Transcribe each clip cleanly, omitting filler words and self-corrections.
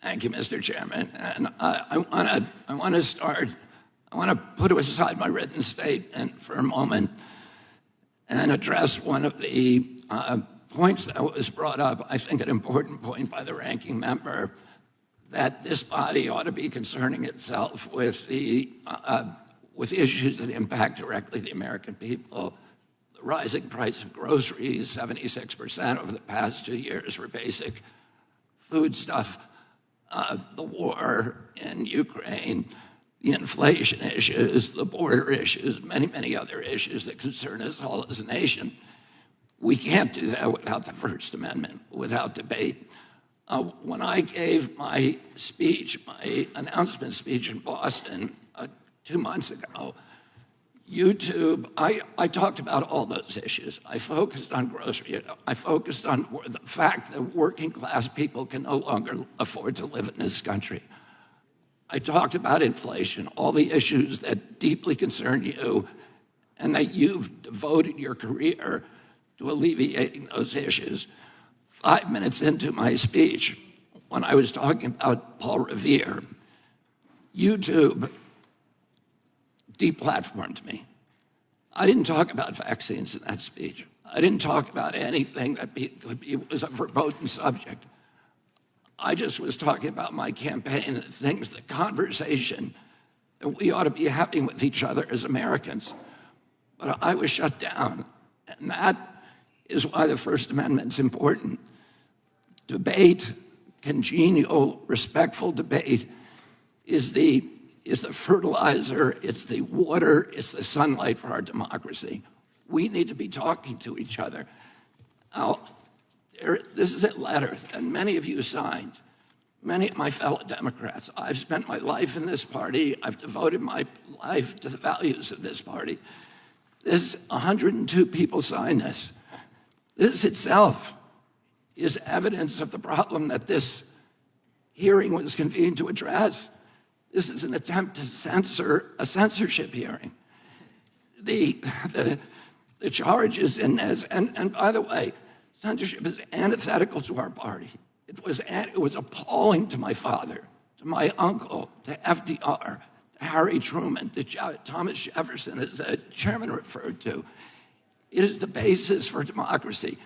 Thank you, Mr. Chairman. And I want to put aside my written statement for a moment and address one of the points that was brought up, I think an important point by the ranking member, that this body ought to be concerning itself with issues that impact directly the American people. The rising price of groceries, 76% over the past 2 years for basic foodstuff, the war in Ukraine, the inflation issues, the border issues, many, many other issues that concern us all as a nation. We can't do that without the First Amendment, without debate. When I gave my speech, my announcement speech in Boston 2 months ago, YouTube, I talked about all those issues. I focused on grocery. I focused on the fact that working class people can no longer afford to live in this country. I talked about inflation, all the issues that deeply concern you, and that you've devoted your career to alleviating those issues. 5 minutes into my speech, when I was talking about Paul Revere, YouTube deplatformed me. I didn't talk about vaccines in that speech. I didn't talk about anything that was a verboten subject. I just was talking about my campaign and things, the conversation that we ought to be having with each other as Americans. But I was shut down, and that is why the First Amendment is important. Debate, congenial, respectful debate is the fertilizer, it's the water, it's the sunlight for our democracy. We need to be talking to each other. Now, this is a letter that many of you signed, many of my fellow Democrats. I've spent my life in this party. I've devoted my life to the values of this party. 102 people signed this. This itself is evidence of the problem that this hearing was convened to address. This is an attempt to censor a censorship hearing. The charges in this, and by the way, censorship is antithetical to our party. It was appalling to my father, to my uncle, to FDR, to Harry Truman, to Thomas Jefferson, as the chairman referred to. It is the basis for democracy.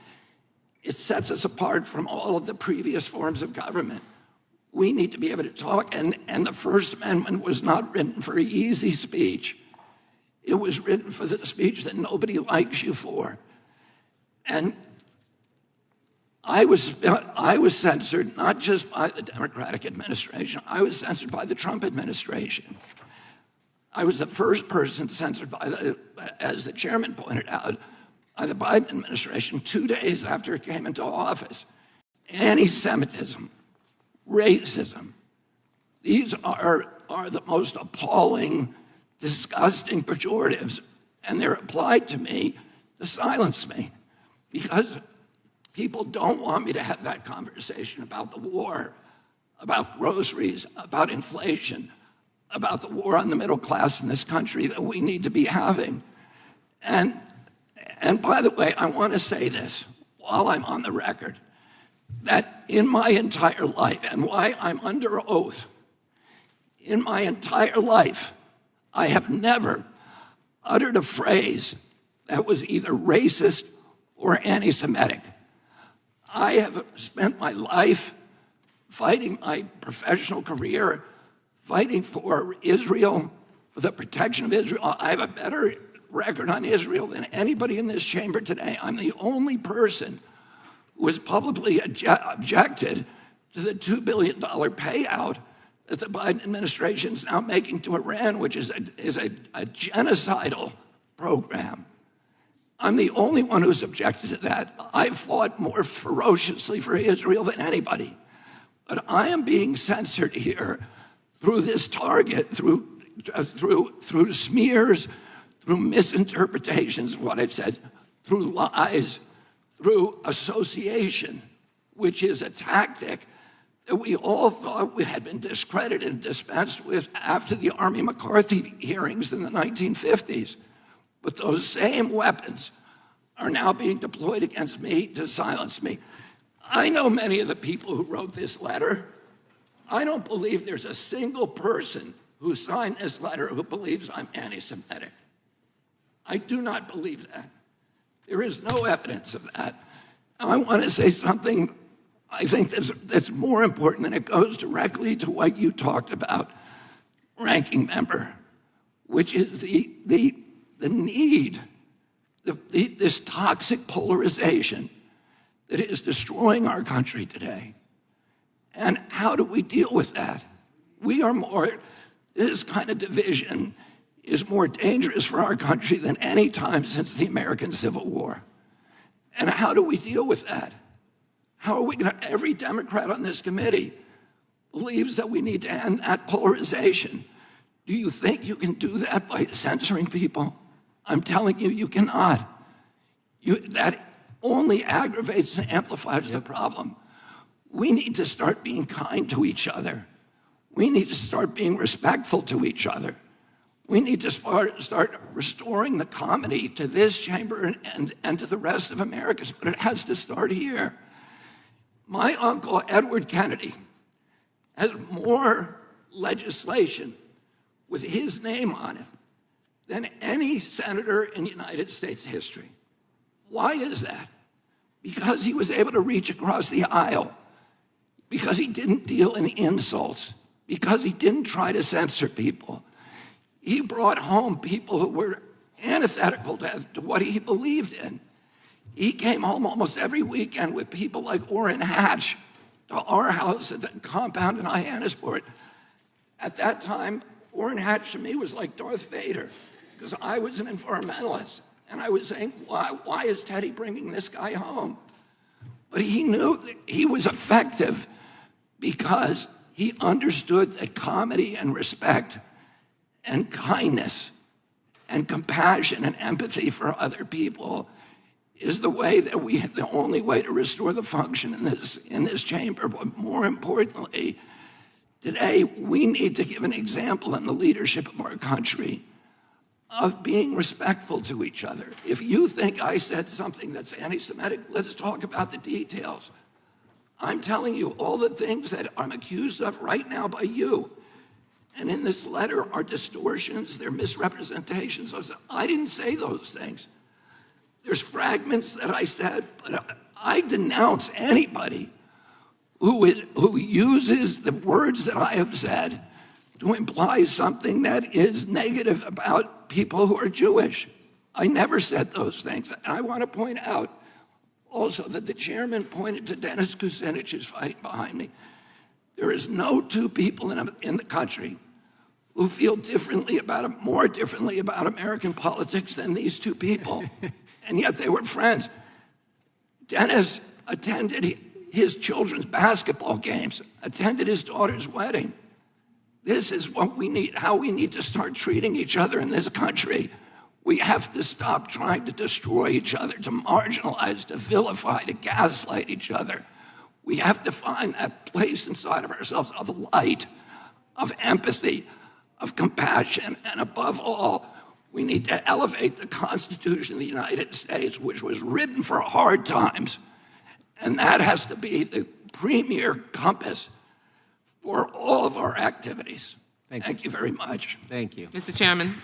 It sets us apart from all of the previous forms of government. We need to be able to talk, and the First Amendment was not written for easy speech. It was written for the speech that nobody likes you for. And I was censored not just by the Democratic administration, I was censored by the Trump administration. I was the first person censored by as the chairman pointed out, by the Biden administration 2 days after it came into office. Anti-Semitism, racism, these are the most appalling, disgusting pejoratives, and they're applied to me to silence me because people don't want me to have that conversation about the war, about groceries, about inflation, about the war on the middle class in this country that we need to be having. And by the way, I want to say this while I'm on the record, that in my entire life, and why I'm under oath, in my entire life, I have never uttered a phrase that was either racist or anti-Semitic. I have spent my life fighting my professional career, fighting for Israel, for the protection of Israel. I have a better record on Israel than anybody in this chamber today. I'm the only person who has publicly objected to the $2 billion payout that the Biden administration is now making to Iran, which is a genocidal program. I'm the only one who's objected to that. I've fought more ferociously for Israel than anybody. But I am being censored here through this target, through smears, through misinterpretations of what I've said, through lies, through association, which is a tactic that we all thought we had been discredited and dispensed with after the Army McCarthy hearings in the 1950s. But those same weapons are now being deployed against me to silence me. I know many of the people who wrote this letter. I don't believe there's a single person who signed this letter who believes I'm anti-Semitic. I do not believe that. There is no evidence of that. Now, I want to say something I think that's more important, and it goes directly to what you talked about, ranking member, which is the need, this toxic polarization that is destroying our country today. And how do we deal with that? This kind of division is more dangerous for our country than any time since the American Civil War. And how do we deal with that? How are we going to, every Democrat on this committee believes that we need to end that polarization. Do you think you can do that by censoring people? I'm telling you, you cannot. That only aggravates and amplifies the problem. We need to start being kind to each other. We need to start being respectful to each other. We need to start restoring the comedy to this chamber and to the rest of America, but it has to start here. My uncle, Edward Kennedy, has more legislation with his name on it than any senator in United States history. Why is that? Because he was able to reach across the aisle, because he didn't deal in insults, because he didn't try to censor people. He brought home people who were antithetical to what he believed in. He came home almost every weekend with people like Orrin Hatch to our house at the compound in Hyannisport. At that time, Orrin Hatch to me was like Darth Vader, because I was an environmentalist. And I was saying, why is Teddy bringing this guy home? But he knew that he was effective because he understood that comedy and respect and kindness and compassion and empathy for other people is the way that the only way to restore the function in this chamber. But more importantly, today we need to give an example in the leadership of our country of being respectful to each other. If you think I said something that's anti-Semitic, let's talk about the details. I'm telling you all the things that I'm accused of right now by you. And in this letter are distortions, they're misrepresentations. I didn't say those things. There's fragments that I said, but I denounce anybody who uses the words that I have said to imply something that is negative about people who are Jewish. I never said those things. And I want to point out also that the chairman pointed to Dennis Kucinich, who's fighting behind me. There is no two people in the country who feel more differently about American politics than these two people. And yet they were friends. Dennis attended his children's basketball games, attended his daughter's wedding. This is what we need, how we need to start treating each other in this country. We have to stop trying to destroy each other, to marginalize, to vilify, to gaslight each other. We have to find that place inside of ourselves of light, of empathy, of compassion, and above all, we need to elevate the Constitution of the United States, which was written for hard times. And that has to be the premier compass for all of our activities. Thank you very much. Thank you. Mr. Chairman.